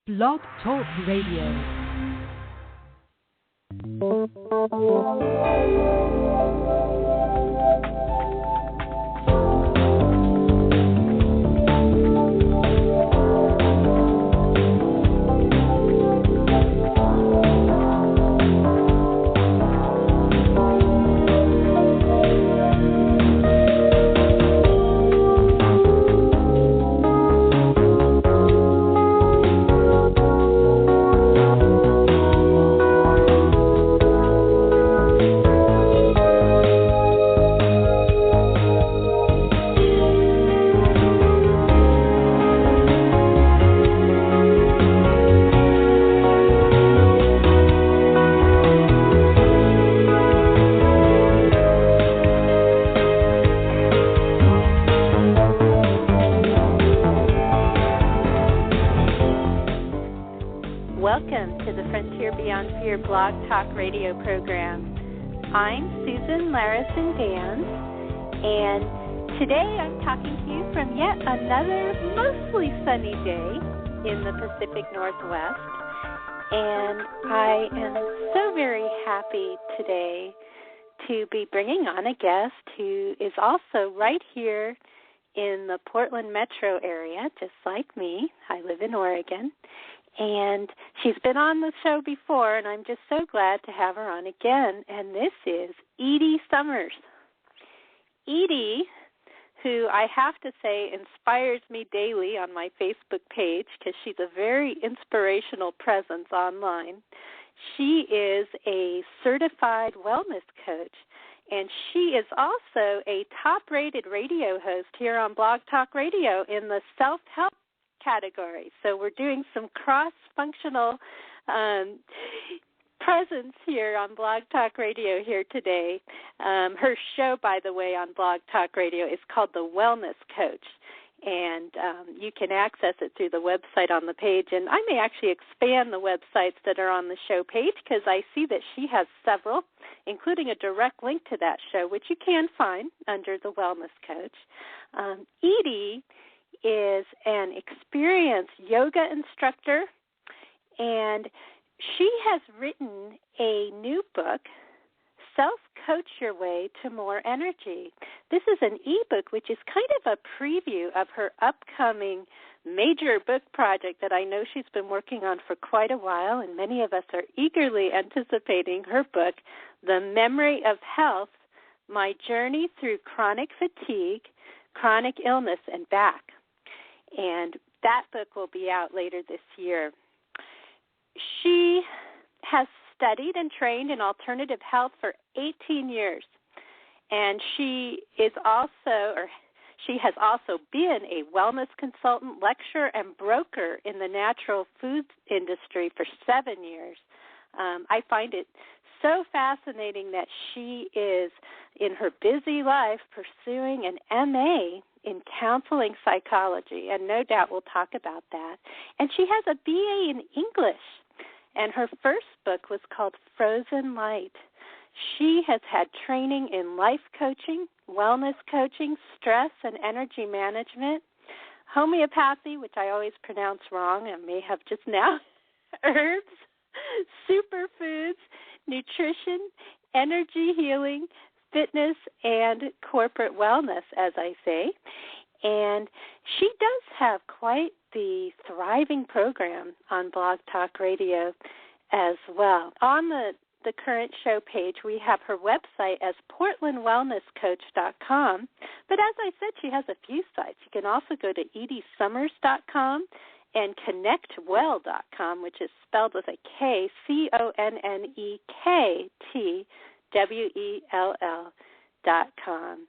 Blog Talk Radio. Blog Talk Radio program. I'm Susan Larison Danz, and today I'm talking to you from yet another mostly sunny day in the Pacific Northwest, and I am so very happy today to be bringing on a guest who is also right here in the Portland metro area, just like me. I live in Oregon. And she's been on the show before, and I'm just so glad to have her on again. And this is Edie Summers. Edie, who I have to say inspires me daily on my Facebook page because she's a very inspirational presence online. She is a certified wellness coach, and she is also a top-rated radio host here on Blog Talk Radio in the self-help category. So we're doing some cross-functional presence here on Blog Talk Radio here today. Her show, by the way, on Blog Talk Radio is called The Wellness Coach, and you can access it through the website on the page. And I may actually expand the websites that are on the show page because I see that she has several, including a direct link to that show, which you can find under The Wellness Coach. Edie is an experienced yoga instructor, and she has written a new book, Self-Coach Your Way to More Energy. This is an ebook which is kind of a preview of her upcoming major book project that I know she's been working on for quite a while, and many of us are eagerly anticipating her book, The Memory of Health, My Journey Through Chronic Fatigue, Chronic Illness, and Back. And that book will be out later this year. She has studied and trained in alternative health for 18 years, and she has also been a wellness consultant, lecturer, and broker in the natural food industry for 7 years. I find it so fascinating that she is, in her busy life, pursuing an MA in counseling psychology, and no doubt we'll talk about that. And she has a BA in English, and her first book was called Frozen Light. She has had training in life coaching, wellness coaching, stress and energy management, homeopathy, which I always pronounce wrong, I may have just now, herbs, superfoods, nutrition, energy healing, fitness, and corporate wellness, as I say. And she does have quite the thriving program on Blog Talk Radio as well. On the current show page, we have her website as portlandwellnesscoach.com. But as I said, she has a few sites. You can also go to ediesummers.com and connectwell.com, which is spelled with a K, CONNEKTWELL.com.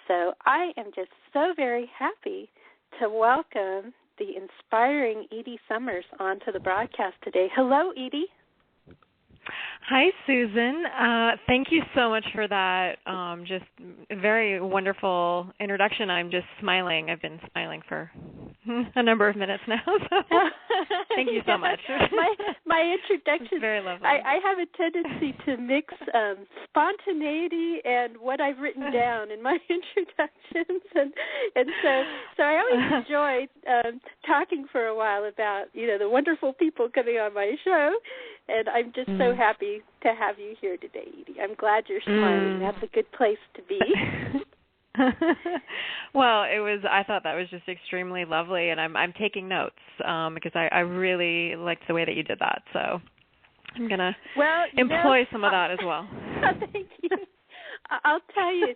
So I am just so very happy to welcome the inspiring Edie Summers onto the broadcast today. Hello, Edie. Hi, Susan. Thank you so much for that just very wonderful introduction. I'm just smiling. I've been smiling for a number of minutes now. So thank you so much. My introduction. It's very lovely. I have a tendency to mix spontaneity and what I've written down in my introductions, and so I always enjoy talking for a while about the wonderful people coming on my show, and I'm just so happy to have you here today, Edie. I'm glad you're smiling. That's a good place to be. Well, I thought that was just extremely lovely, and I'm taking notes because I really liked the way that you did that. So I'm going to employ some of that as well. Thank you. I'll tell you,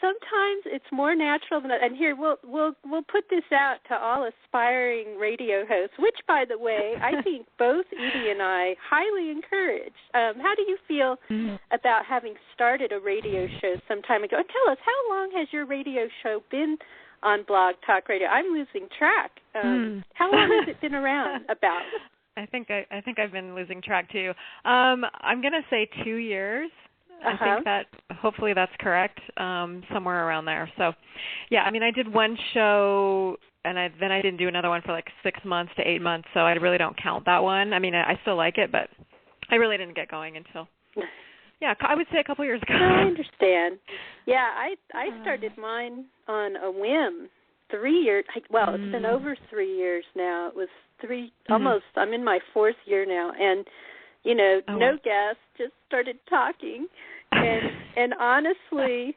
sometimes it's more natural than that. And here, we'll put this out to all aspiring radio hosts, which, by the way, I think both Edie and I highly encourage. How do you feel about having started a radio show some time ago? And tell us, how long has your radio show been on Blog Talk Radio? I'm losing track. How long has it been around about? I think I've been losing track, too. I'm going to say 2 years. I think that hopefully that's correct, somewhere around there. So, yeah, I mean, I did one show, and then I didn't do another one for like 6 months to 8 months, so I really don't count that one. I mean, I still like it, but I really didn't get going until, I would say a couple years ago. I understand. Yeah, I started mine on a whim 3 years. Well, it's been over 3 years now. It was almost, I'm in my 4th year now, and no guests, just started talking. And honestly,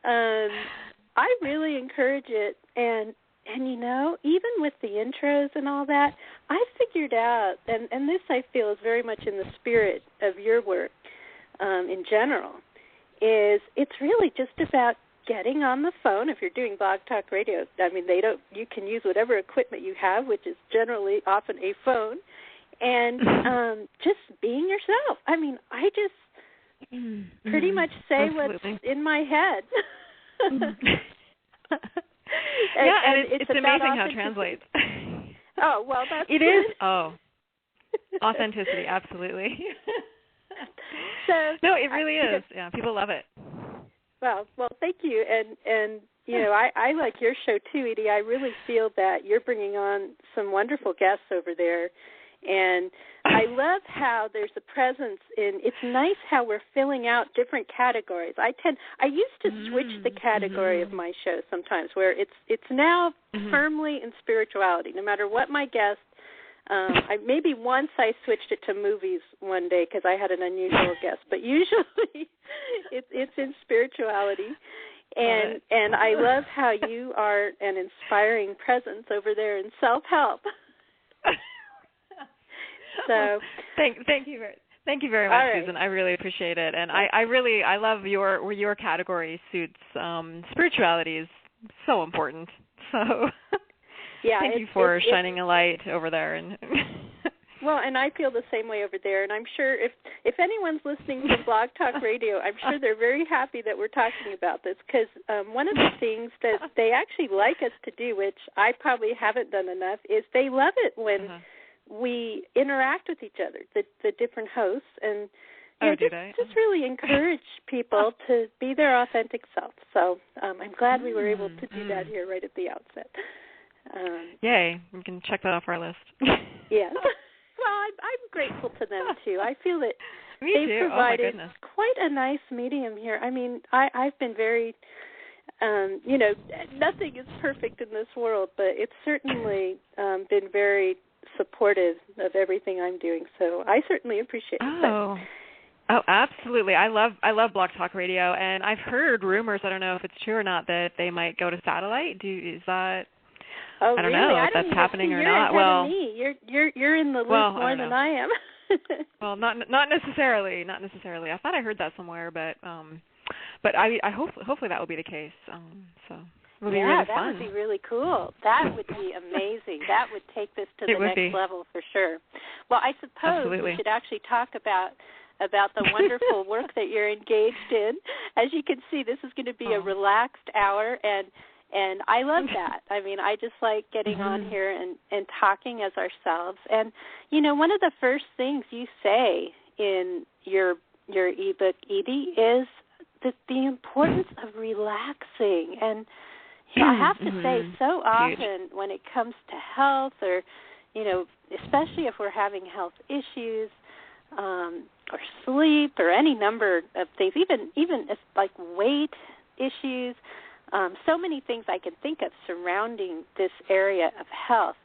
I really encourage it. And even with the intros and all that, I figured out, and this I feel is very much in the spirit of your work in general, is it's really just about getting on the phone. If you're doing Blog Talk Radio, I mean, you can use whatever equipment you have, which is generally often a phone, and just being yourself. I mean, I just pretty much say what's in my head. and it's amazing how it translates. Oh, well, that's it is. Oh, authenticity, absolutely. No, it really is. Yeah, people love it. Well, thank you. And I like your show too, Edie. I really feel that you're bringing on some wonderful guests over there. And I love how there's a presence it's nice how we're filling out different categories. I used to switch the category of my show sometimes, where it's now firmly in spirituality, no matter what my guest. Maybe once I switched it to movies one day because I had an unusual guest, but usually it's in spirituality. And I love how you are an inspiring presence over there in self-help. So thank you very much, right. Susan. I really appreciate it, and I love your category suits. Spirituality is so important. So thank you for shining a light over there. And well, and I feel the same way over there. And I'm sure if anyone's listening to Blog Talk Radio, I'm sure they're very happy that we're talking about this, because one of the things that they actually like us to do, which I probably haven't done enough, is they love it when we interact with each other, the different hosts, and just really encourage people to be their authentic self. So I'm glad we were able to do that here right at the outset. Yay, we can check that off our list. Yeah. Well, I'm grateful to them, too. I feel that they've provided quite a nice medium here. I mean, I've been very, nothing is perfect in this world, but it's certainly been very supportive of everything I'm doing. So I certainly appreciate it. Oh, absolutely. I love Blog Talk Radio, and I've heard rumors, I don't know if it's true or not, that they might go to satellite. Is that... Oh, I don't really? know if that's happening or not. Well, you're in the loop more than I am. Well, not necessarily. I thought I heard that somewhere, but I hopefully that will be the case. So it will be really fun. That would be really cool. That would be amazing. That would take this to the next level for sure. Well, I suppose we should actually talk about the wonderful work that you're engaged in. As you can see, this is going to be a relaxed hour, and I love that. I mean, I just like getting on here and talking as ourselves. And, one of the first things you say in your ebook, Edie, is the importance of relaxing. And I have to say, so often when it comes to health, or especially if we're having health issues, or sleep, or any number of things, even if like weight issues, so many things I can think of surrounding this area of health.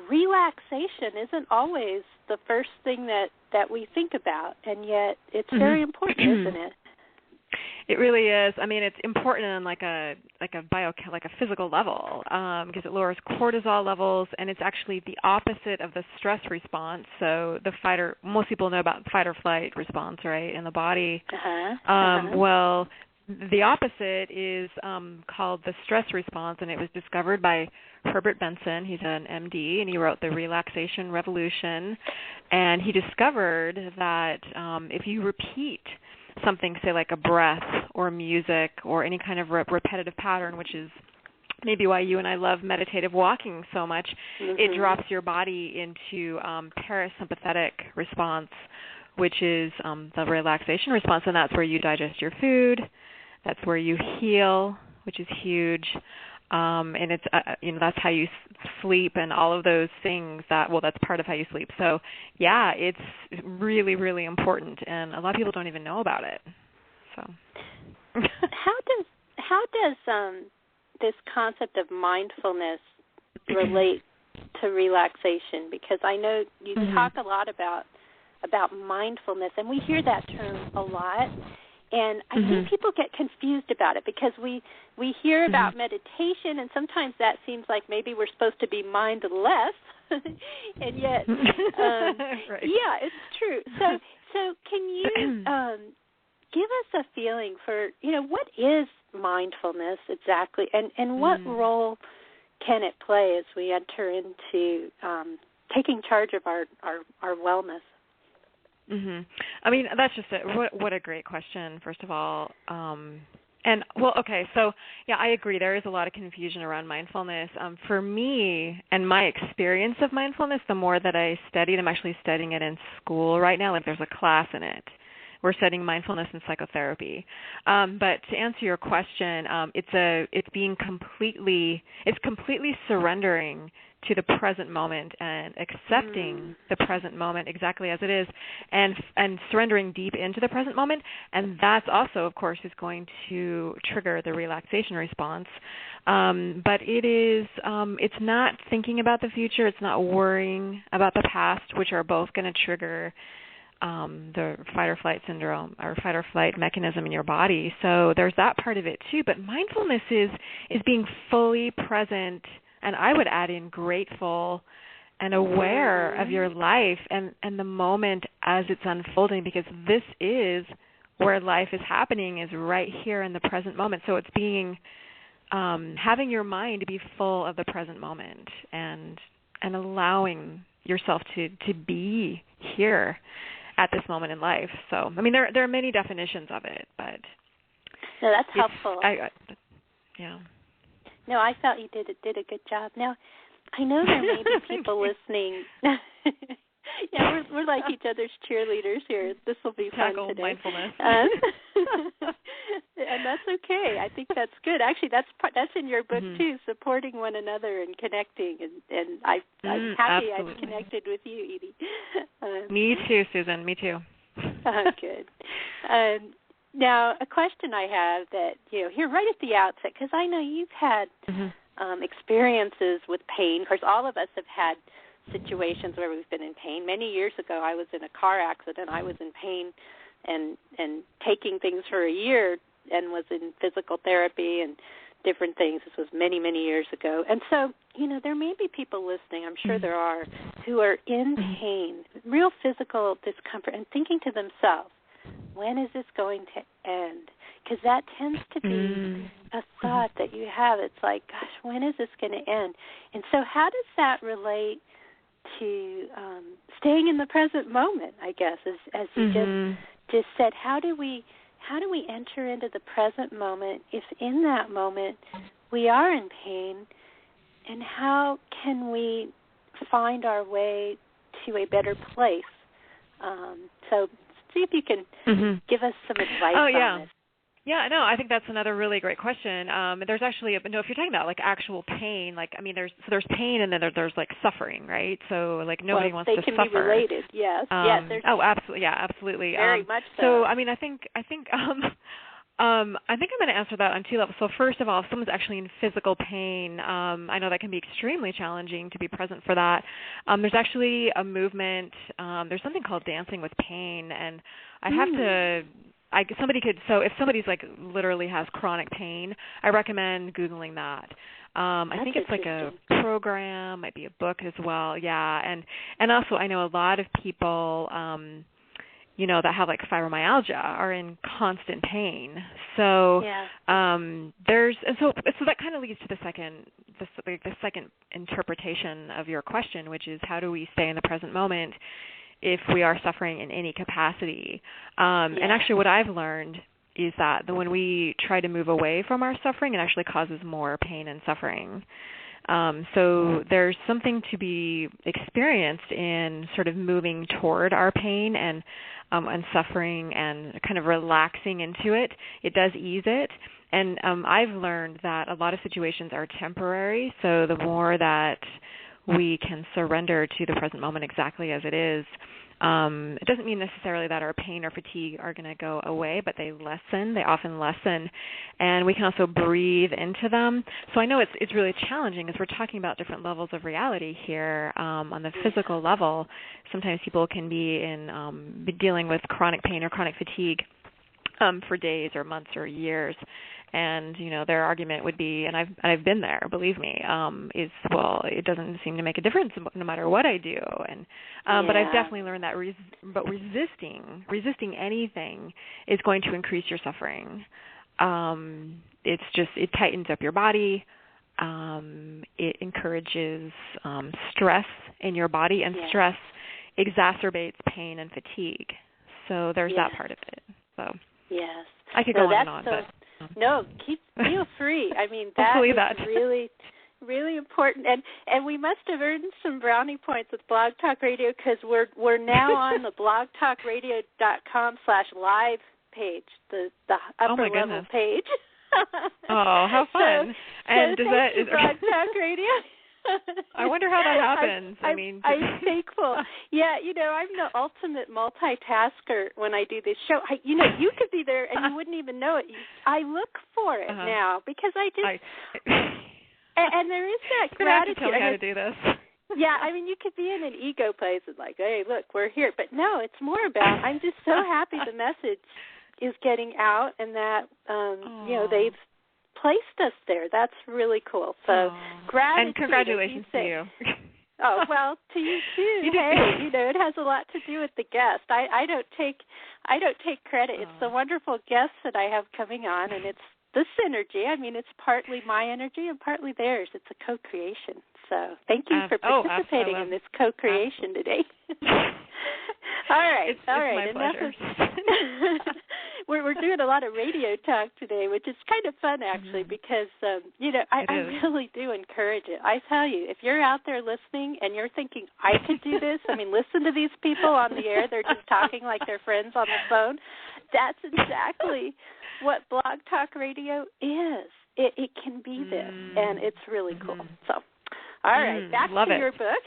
Relaxation isn't always the first thing that we think about, and yet it's very important, isn't it? It really is. I mean, it's important on like a physical level, because it lowers cortisol levels, and it's actually the opposite of the stress response. So most people know about fight or flight response, right, in the body. Well, the opposite is called the stress response, and it was discovered by Herbert Benson. He's an MD, and he wrote The Relaxation Revolution. And he discovered that if you repeat something, say like a breath or music or any kind of repetitive pattern, which is maybe why you and I love meditative walking so much, it drops your body into parasympathetic response, which is the relaxation response, and that's where you digest your food. That's where you heal, which is huge, and it's that's how you sleep and all of those things. That's part of how you sleep. So yeah, it's really, really important, and a lot of people don't even know about it. So how does this concept of mindfulness relate to relaxation? Because I know you talk a lot about mindfulness, and we hear that term a lot. And I think people get confused about it because we hear about meditation, and sometimes that seems like maybe we're supposed to be mindless, and yet, right. Yeah, it's true. So can you give us a feeling for what is mindfulness exactly, and what role can it play as we enter into taking charge of our wellness? I mean, that's just it. What a great question, first of all. So yeah, I agree. There is a lot of confusion around mindfulness. For me and my experience of mindfulness, the more that I studied, I'm actually studying it in school right now. Like there's a class in it. We're studying mindfulness and psychotherapy. But to answer your question, it's completely surrendering to the present moment and accepting the present moment exactly as it is, and surrendering deep into the present moment. And that's also, of course, is going to trigger the relaxation response. But it's not thinking about the future. It's not worrying about the past, which are both going to trigger the fight or flight syndrome or fight or flight mechanism in your body. So there's that part of it too. But mindfulness is being fully present, and I would add in grateful and aware of your life and the moment as it's unfolding, because this is where life is happening, is right here in the present moment. So it's being having your mind to be full of the present moment and allowing yourself to be here at this moment in life. So, I mean, there are many definitions of it, but no, that's helpful. Yeah. No, I felt you did a good job. Now, I know there may be people listening. Yeah, we're like each other's cheerleaders here. This will be fun today. Mindfulness. And that's okay. I think that's good. Actually, that's in your book too, supporting one another and connecting. And I'm happy absolutely. I've connected with you, Edie. Me too, Susan. Me too. Good. Now, a question I have that, here right at the outset, because I know you've had experiences with pain. Of course, all of us have had situations where we've been in pain. Many years ago, I was in a car accident. I was in pain and taking things for a year and was in physical therapy and different things. This was many, many years ago. And so, there may be people listening, I'm sure there are, who are in pain, real physical discomfort, and thinking to themselves, when is this going to end? Because that tends to be a thought that you have. It's like, gosh, when is this going to end? And so how does that relate to staying in the present moment, I guess, as you just said? How do we enter into the present moment if in that moment we are in pain, and how can we find our way to a better place So see if you can give us some advice on this. Yeah, no, I think that's another really great question. There's actually, if you're talking about like actual pain, like, I mean, there's pain and then there's like suffering, right? So like nobody wants to suffer. They can be related, yes. Absolutely, Very much so. So, I mean, I think I'm going to answer that on two levels. So first of all, if someone's actually in physical pain, I know that can be extremely challenging to be present for that. There's actually a movement, there's something called Dancing with Pain, and I have to... So if somebody's like literally has chronic pain, I recommend Googling that. I think it's like a program, might be a book as well. Yeah, and also I know a lot of people, that have like fibromyalgia are in constant pain. So so that kind of leads to the second interpretation of your question, which is how do we stay in the present moment if we are suffering in any capacity. And actually what I've learned is that when we try to move away from our suffering, it actually causes more pain and suffering. So there's something to be experienced in sort of moving toward our pain and suffering and kind of relaxing into it. It does ease it. And I've learned that a lot of situations are temporary, so the more that we can surrender to the present moment exactly as it is. It doesn't mean necessarily that our pain or fatigue are going to go away, but they lessen. They often lessen, and we can also breathe into them. So I know it's really challenging as we're talking about different levels of reality here. On the physical level, sometimes people can be dealing with chronic pain or chronic fatigue for days or months or years. And, their argument would be, and I've been there, believe me, is, well, it doesn't seem to make a difference no matter what I do. And but I've definitely learned that resisting anything is going to increase your suffering. It tightens up your body. It encourages stress in your body, and stress exacerbates pain and fatigue. So there's that part of it. So I could go on and on, but... No, feel free. I mean, that is really, really important. And we must have earned some brownie points with Blog Talk Radio because we're now on the blogtalkradio.com/live page, the upper level page. Oh, how fun! So Blog Talk Radio. I wonder how that happens. I'm thankful. Yeah, I'm the ultimate multitasker when I do this show. You could be there and you wouldn't even know it. I look for it now because I just... and there is that gratitude. Tell me how to do this. Yeah, I mean, you could be in an ego place and like, hey, look, we're here. But no, it's more about I'm just so happy the message is getting out and that, they've placed us there. That's really cool. So gratitude. And congratulations to you. Oh, well, to you too. It has a lot to do with the guest. I don't take credit. It's the wonderful guests that I have coming on, and it's the synergy. I mean, it's partly my energy and partly theirs. It's a co-creation. So thank you for participating in this co-creation today. All right. It's my pleasure. We're doing a lot of radio talk today, which is kind of fun, actually, because, I really do encourage it. I tell you, if you're out there listening and you're thinking, I could do this, I mean, listen to these people on the air. They're just talking like they're friends on the phone. That's exactly what Blog Talk Radio is. It can be this, and it's really cool. So, all right, back to your book.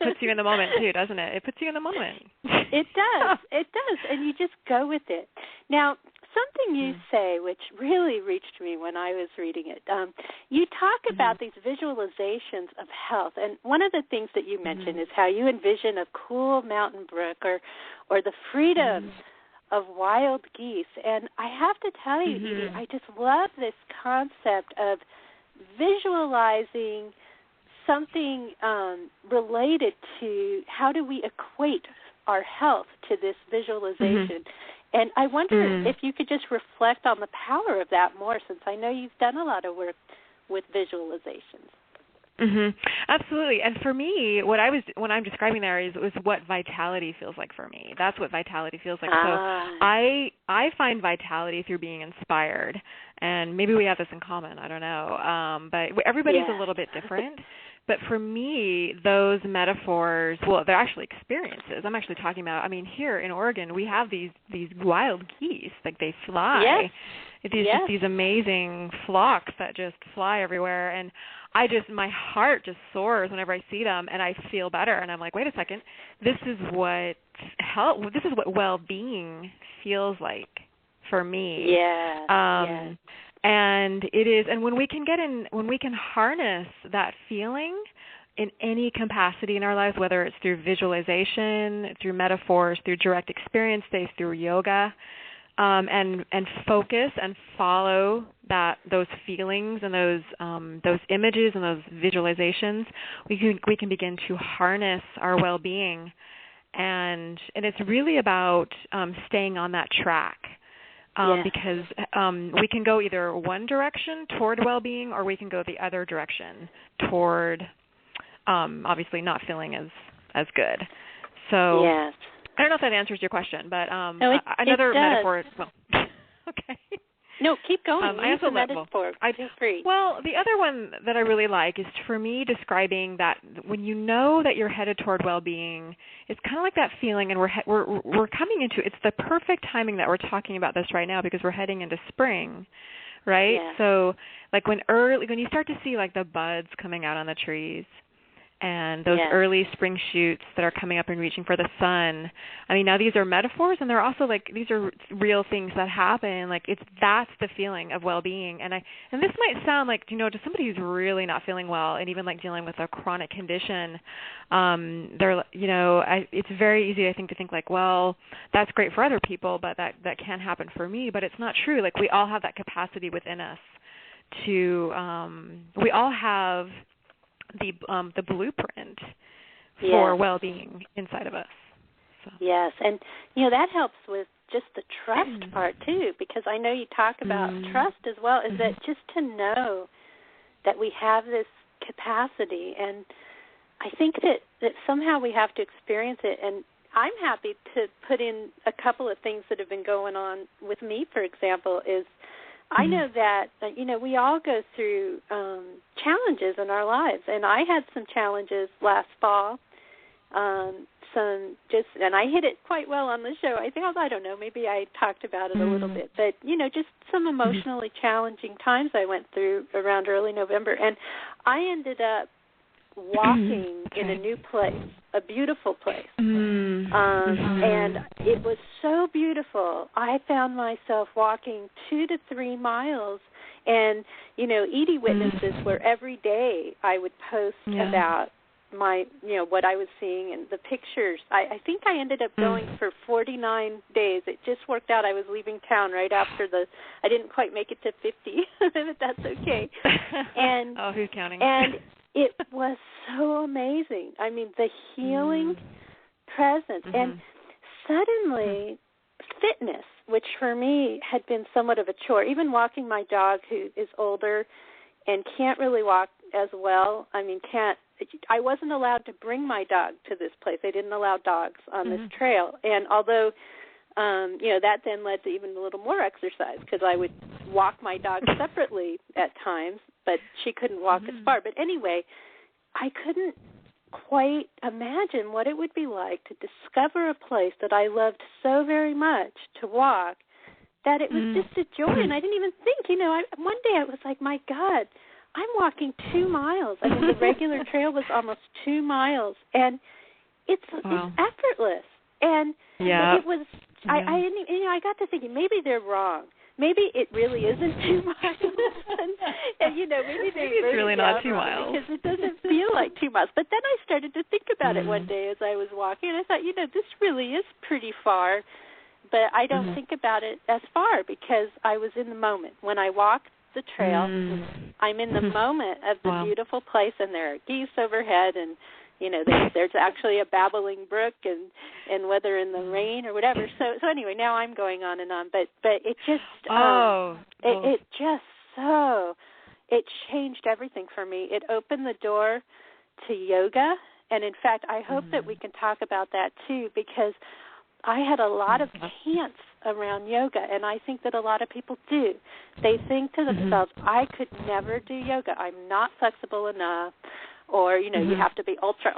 Puts you in the moment, too, doesn't it? It puts you in the moment. It does. It does. And you just go with it. Now, something you say, which really reached me when I was reading it, you talk about these visualizations of health. And one of the things that you mentioned is how you envision a cool mountain brook or the freedom of wild geese. And I have to tell you, Edie, I just love this concept of visualizing something related to how do we equate our health to this visualization. And I wonder if you could just reflect on the power of that more, since I know you've done a lot of work with visualizations. Absolutely. And for me, what I'm describing there was what vitality feels like for me. That's what vitality feels like. So I find vitality through being inspired. And maybe we have this in common. I don't know. But everybody's a little bit different. But for me, those metaphors, well, they're actually experiences. I'm actually talking about, I mean, here in Oregon, we have these wild geese. Like, they fly. Yes. Just these amazing flocks that just fly everywhere. And my heart just soars whenever I see them, and I feel better. And I'm like, wait a second, this is what well-being feels like for me. Yeah. And it is, and when we can harness that feeling in any capacity in our lives, whether it's through visualization, through metaphors, through direct experience days, through yoga, and focus and follow those feelings and those images and those visualizations, we can begin to harness our well-being, and it's really about staying on that track. Because we can go either one direction toward well-being, or we can go the other direction toward obviously not feeling as good. So yes. I don't know if that answers your question, but no, another it does. metaphor. Well, okay. No, keep going. I also metaphor. Feel free. Well, the other one that I really like is, for me, describing that when you know that you're headed toward well-being, it's kind of like that feeling, and we're coming into, it's the perfect timing that we're talking about this right now, because we're heading into spring, right? Yeah. So, like when you start to see like the buds coming out on the trees, and those early spring shoots that are coming up and reaching for the sun. I mean, now these are metaphors, and they're also like, these are real things that happen. Like, that's the feeling of well-being. And this might sound like, to somebody who's really not feeling well, and even like dealing with a chronic condition, it's very easy, I think, to think like, well, that's great for other people, but that can't happen for me. But it's not true. Like, we all have that capacity within us to, we all have the blueprint for well-being inside of us. So. Yes, and that helps with just the trust part too, because I know you talk about trust as well. Is that just to know that we have this capacity, and I think that somehow we have to experience it. And I'm happy to put in a couple of things that have been going on with me. For example, is I know that, we all go through challenges in our lives, and I had some challenges last fall, and I hit it quite well on the show. I think, I don't know, maybe I talked about it a little bit, but, just some emotionally challenging times I went through around early November, and I ended up walking in a new place, a beautiful place, and it was so beautiful. I found myself walking 2 to 3 miles, and Edie witnesses where every day I would post about my what I was seeing and the pictures. I think I ended up going for 49 days. It just worked out. I was leaving town right after I didn't quite make it to 50, but that's okay. And who's counting? And it was so amazing. I mean, the healing presence. And suddenly, fitness, which for me had been somewhat of a chore, even walking my dog, who is older and can't really walk as well. I wasn't allowed to bring my dog to this place. They didn't allow dogs on this trail. And although, that then led to even a little more exercise, because I would walk my dog separately at times, but she couldn't walk as far. But anyway, I couldn't quite imagine what it would be like to discover a place that I loved so very much to walk, that it was just a joy. And I didn't even think, one day I was like, my God, I'm walking 2 miles. I mean, the regular trail was almost 2 miles, and it's effortless. And it was, I got to thinking, maybe they're wrong. Maybe it really isn't 2 miles, and maybe it's really not 2 miles, because it doesn't feel like 2 miles. But then I started to think about it one day as I was walking, and I thought, this really is pretty far, but I don't think about it as far, because I was in the moment. When I walked the trail, I'm in the moment of the beautiful place, and there are geese overhead, and there's actually a babbling brook, and whether in the rain or whatever. So anyway, now I'm going on and on, but it just it changed everything for me. It opened the door to yoga, and in fact, I hope that we can talk about that too, because I had a lot of chants around yoga, and I think that a lot of people do. They think to themselves, I could never do yoga. I'm not flexible enough. or, you know, you have to be ultra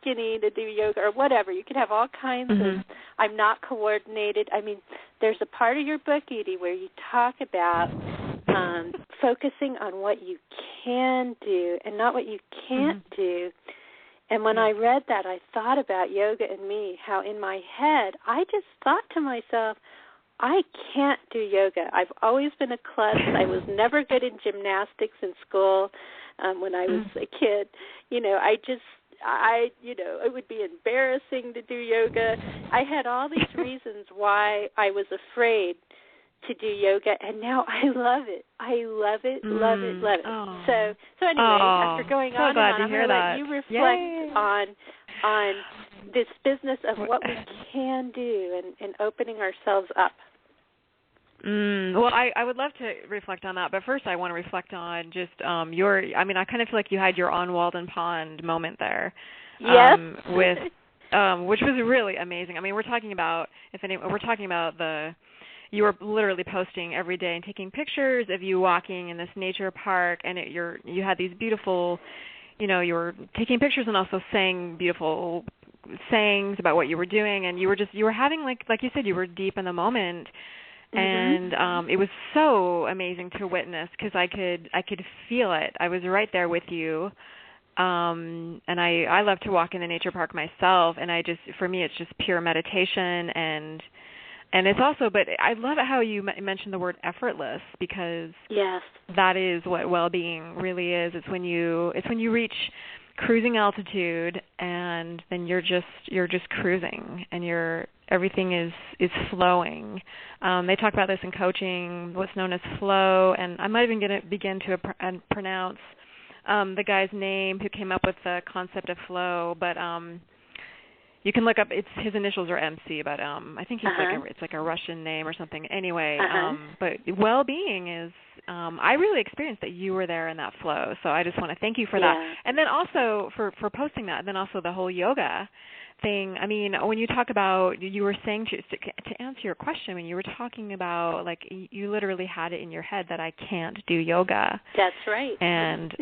skinny to do yoga or whatever. You could have all kinds of, I'm not coordinated. I mean, there's a part of your book, Edie, where you talk about focusing on what you can do and not what you can't do. And when I read that, I thought about yoga and me, how in my head, I just thought to myself, I can't do yoga. I've always been a klutz. I was never good in gymnastics in school when I was a kid. You know, it would be embarrassing to do yoga. I had all these reasons why I was afraid to do yoga, and now I love it. I love it, love it, love it. Oh. So anyway, after going on and on, I'm going to let you reflect on this business of what we can do and opening ourselves up. Well, I would love to reflect on that, but first I want to reflect on just I kind of feel like you had your on Walden Pond moment there. Yes. Which was really amazing. I mean, we're talking about you were literally posting every day and taking pictures of you walking in this nature park, and you had these beautiful, you know, you were taking pictures and also saying beautiful sayings about what you were doing, and you were having, like you said, you were deep in the moment, and it was so amazing to witness because I could feel it. I was right there with you. And I love to walk in the nature park myself, and for me it's just pure meditation, and it's also, but I love how you mentioned the word effortless, because that is what well-being really is. It's when you reach cruising altitude, and then you're just cruising, and everything is flowing. They talk about this in coaching, what's known as flow, and I might even begin to pronounce the guy's name who came up with the concept of flow, but you can look up. His initials are MC, but I think he's it's like a Russian name or something. Anyway, but well-being is. I really experienced that you were there in that flow, so I just want to thank you for that. And then also for posting that, and then also the whole yoga thing. I mean, when you talk about, you were saying to answer your question, when you were talking about, like, you literally had it in your head that I can't do yoga. That's right. And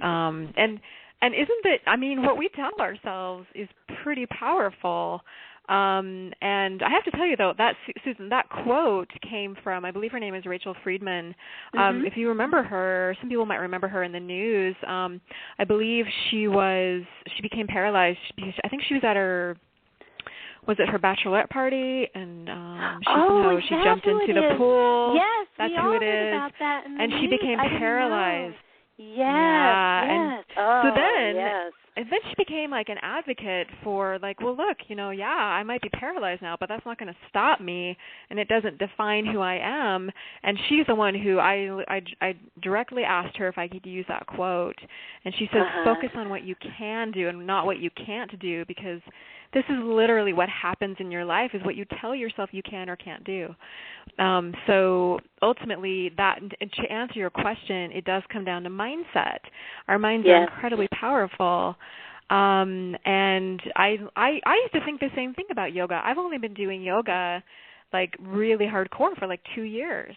And isn't it, I mean, what we tell ourselves is pretty powerful. And I have to tell you, though, that Susan, that quote came from, I believe her name is Rachel Friedman. If you remember her, some people might remember her in the news. I believe she became paralyzed because I think she was at her bachelorette party, and she jumped into the pool. Yes, that's we who all it heard is. about that in the and news. She became paralyzed. Yes, yes. Oh, so then, yes. And then she became like an advocate for, like, well, look, I might be paralyzed now, but that's not going to stop me, and it doesn't define who I am. And she's the one who I directly asked her if I could use that quote, and she says, focus on what you can do and not what you can't do, because this is literally what happens in your life, is what you tell yourself you can or can't do. So ultimately, that, to answer your question, it does come down to mindset. Our minds are incredibly powerful. And I used to think the same thing about yoga. I've only been doing yoga, like, really hardcore for like 2 years.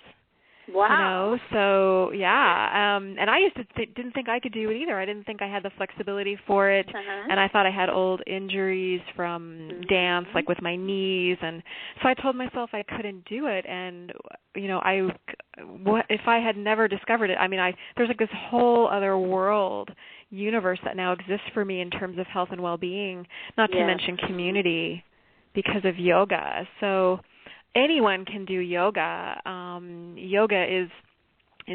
Wow. So and I used to didn't think I could do it either. I didn't think I had the flexibility for it, and I thought I had old injuries from dance, like with my knees, and so I told myself I couldn't do it. And what if I had never discovered it? I mean, there's like this whole other universe that now exists for me in terms of health and well-being, not to mention community, because of yoga. So anyone can do yoga. Yoga is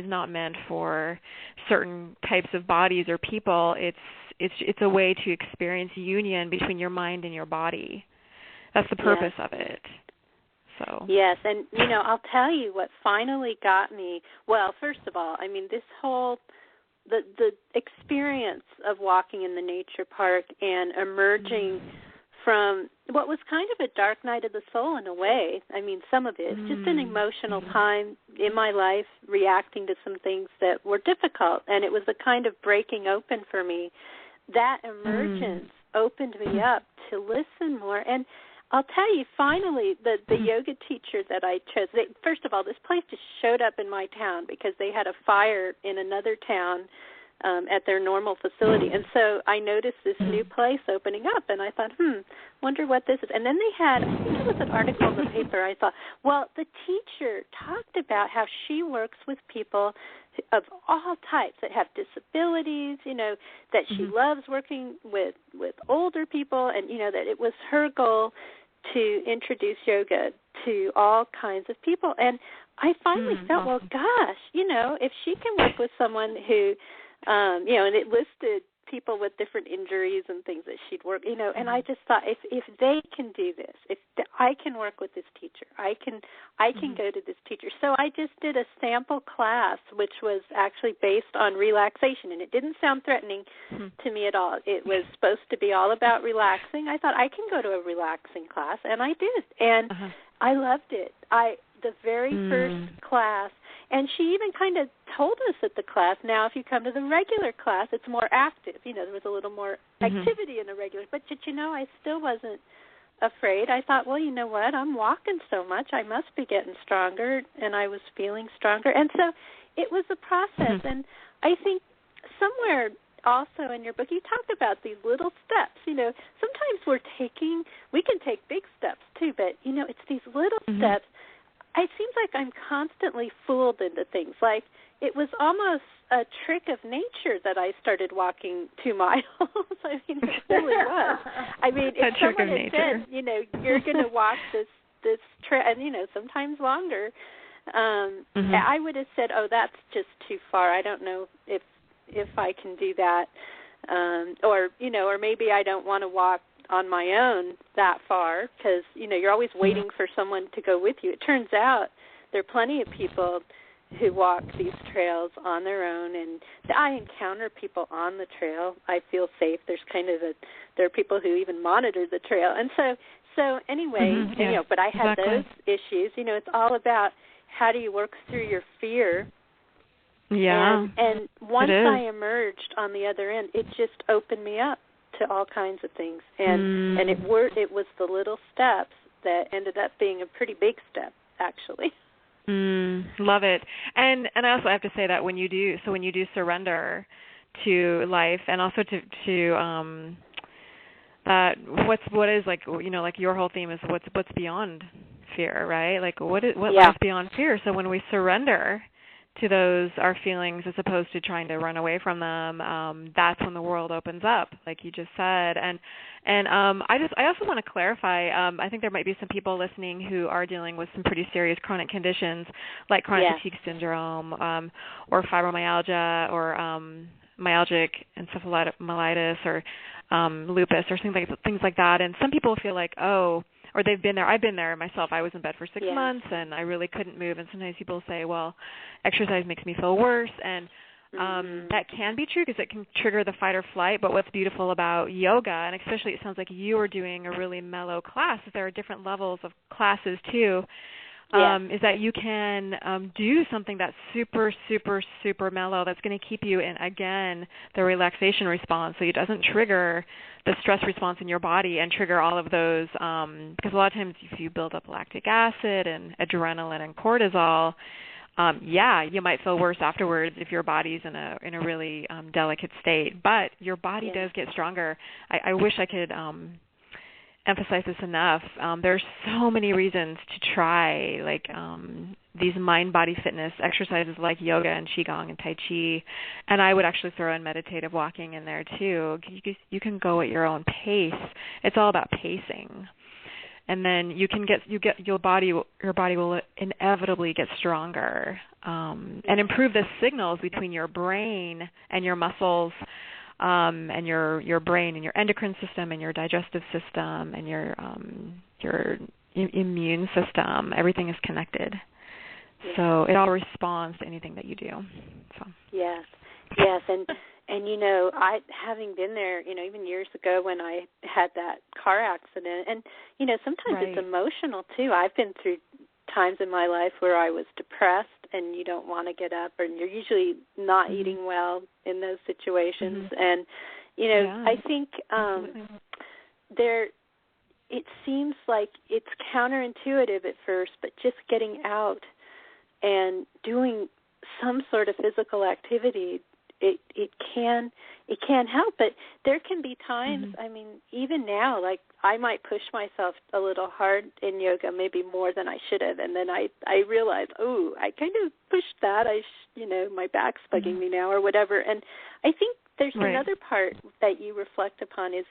not meant for certain types of bodies or people. It's a way to experience union between your mind and your body. That's the purpose of it. So yes, and I'll tell you what finally got me. Well, first of all, I mean, this whole the experience of walking in the nature park and emerging from what was kind of a dark night of the soul in a way. I mean, some of it, just an emotional time in my life, reacting to some things that were difficult, and it was a kind of breaking open for me. That emergence opened me up to listen more. And I'll tell you, finally, the yoga teacher that I chose, first of all, this place just showed up in my town because they had a fire in another town at their normal facility. And so I noticed this new place opening up, and I thought, wonder what this is. And then they had, I think it was an article in the paper, I thought, well, the teacher talked about how she works with people of all types that have disabilities, that she loves working with older people, and, that it was her goal to introduce yoga to all kinds of people. And I finally felt, well, gosh, if she can work with someone who, and it listed people with different injuries and things that she'd work, and I just thought, if they can do this, if I can work with this teacher, I can go to this teacher. So I just did a sample class, which was actually based on relaxation, and it didn't sound threatening to me at all. It was supposed to be all about relaxing. I thought I can go to a relaxing class, and I did, and I loved it. The very first class, and she even kind of told us at the class, now if you come to the regular class, it's more active. There was a little more activity in the regular. But, I still wasn't afraid. I thought, well, you know what, I'm walking so much, I must be getting stronger, and I was feeling stronger. And so it was a process. And I think somewhere also in your book, you talked about these little steps. Sometimes we can take big steps too, but, it's these little steps. It seems like I'm constantly fooled into things. Like it was almost a trick of nature that I started walking 2 miles. I mean, it really was. I mean, if someone had said, you're going to walk this trail, and, sometimes longer, I would have said, oh, that's just too far. I don't know if I can do that. Or maybe I don't want to walk on my own that far because, you're always waiting for someone to go with you. It turns out there are plenty of people who walk these trails on their own, and I encounter people on the trail. I feel safe. There's there are people who even monitor the trail. And so anyway, but I had those issues. It's all about how do you work through your fear. Yeah. And once I emerged on the other end, it just opened me up to all kinds of things, and it was the little steps that ended up being a pretty big step, actually. Love it, and I also have to say that when you do surrender to life, and also to what is like like your whole theme is what's beyond fear, right? Like what lies beyond fear. So when we surrender to those, our feelings, as opposed to trying to run away from them, that's when the world opens up, like you just said. And I also want to clarify, I think there might be some people listening who are dealing with some pretty serious chronic conditions like chronic fatigue syndrome, or fibromyalgia, or myalgic encephalitis, or lupus, or things like that. And some people feel like, or they've been there. I've been there myself. I was in bed for 6 months, and I really couldn't move. And sometimes people say, well, exercise makes me feel worse. And that can be true because it can trigger the fight or flight. But what's beautiful about yoga, and especially it sounds like you are doing a really mellow class, there are different levels of classes too, is that you can do something that's super, super, super mellow that's going to keep you in, again, the relaxation response, so it doesn't trigger the stress response in your body and trigger all of those, because a lot of times if you build up lactic acid and adrenaline and cortisol, you might feel worse afterwards if your body's in a really delicate state. But your body does get stronger. I wish I could emphasize this enough. There's so many reasons to try, like these mind-body fitness exercises like yoga and qigong and tai chi, and I would actually throw in meditative walking in there too. You can go at your own pace. It's all about pacing, and then your body will inevitably get stronger and improve the signals between your brain and your muscles. And your brain and your endocrine system and your digestive system and your immune system, everything is connected. So it all responds to anything that you do. So. Yes, and I, having been there, even years ago when I had that car accident, and sometimes it's emotional too. I've been through times in my life where I was depressed and you don't want to get up, and you're usually not eating well in those situations. And, I think it seems like it's counterintuitive at first, but just getting out and doing some sort of physical activity it can help. But there can be times, I mean, even now, like I might push myself a little hard in yoga, maybe more than I should have, and then I realize, oh, I kind of pushed that. My back's bugging me now or whatever. And I think there's another part that you reflect upon is,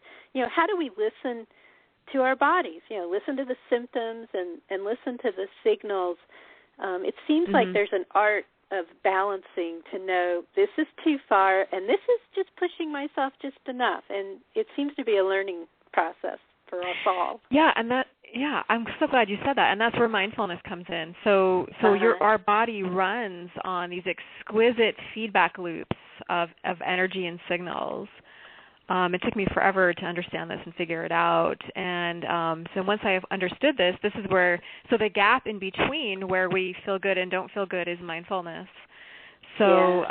how do we listen to our bodies? Listen to the symptoms and listen to the signals. It seems like there's an art of balancing to know this is too far and this is just pushing myself just enough. And it seems to be a learning process for us all. Yeah, I'm so glad you said that, and that's where mindfulness comes in. So our body runs on these exquisite feedback loops of energy and signals. It took me forever to understand this and figure it out. And so once I have understood this is where, so the gap in between where we feel good and don't feel good is mindfulness. So,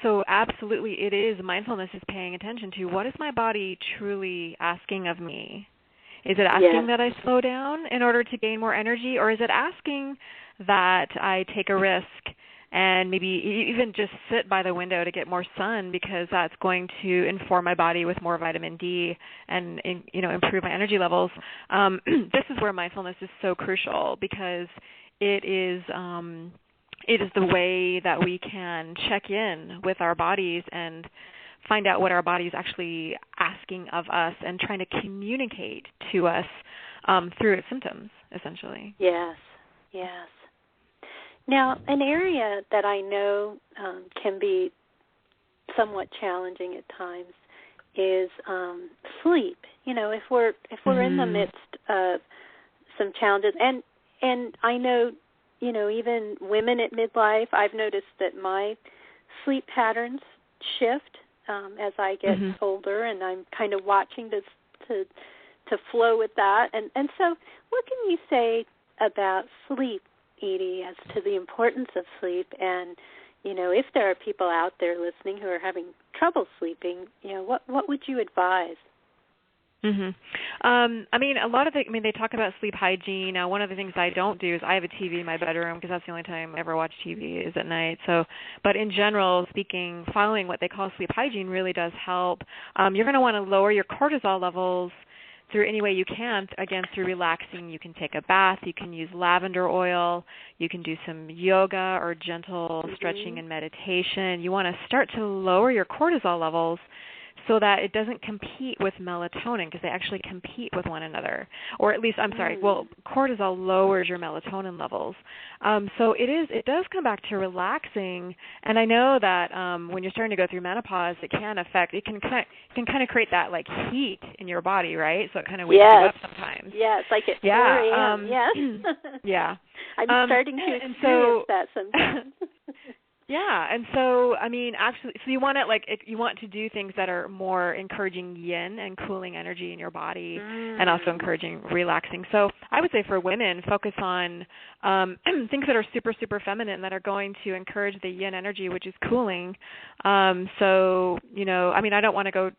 so absolutely it is. Mindfulness is paying attention to what is my body truly asking of me? Is it asking that I slow down in order to gain more energy, or is it asking that I take a risk and maybe even just sit by the window to get more sun, because that's going to inform my body with more vitamin D and improve my energy levels? This is where mindfulness is so crucial, because it is the way that we can check in with our bodies and find out what our body is actually asking of us and trying to communicate to us through its symptoms, essentially. Yes. Now, an area that I know can be somewhat challenging at times is sleep. If we're in the midst of some challenges, and I know, even women at midlife, I've noticed that my sleep patterns shift as I get older, and I'm kind of watching to flow with that. And so, what can you say about sleep, Edie, as to the importance of sleep? And, if there are people out there listening who are having trouble sleeping, what would you advise? They talk about sleep hygiene. Now, one of the things I don't do is I have a TV in my bedroom, because that's the only time I ever watch TV is at night. So, but in general speaking, following what they call sleep hygiene really does help. You're going to want to lower your cortisol levels through any way you can. Again, through relaxing. You can take a bath. You can use lavender oil. You can do some yoga or gentle stretching and meditation. You want to start to lower your cortisol levels so that it doesn't compete with melatonin, because they actually compete with one another. Or at least, cortisol lowers your melatonin levels. So it does come back to relaxing. And I know that when you're starting to go through menopause, it can kind of create that like heat in your body, right? So it kind of wakes you up sometimes. Yes, like at 4 a.m. Yes. Yeah. I'm starting to experience that sometimes. Yeah, and so actually, so you want to do things that are more encouraging yin and cooling energy in your body, and also encouraging relaxing. So I would say for women, focus on things that are super, super feminine, that are going to encourage the yin energy, which is cooling. I don't want to go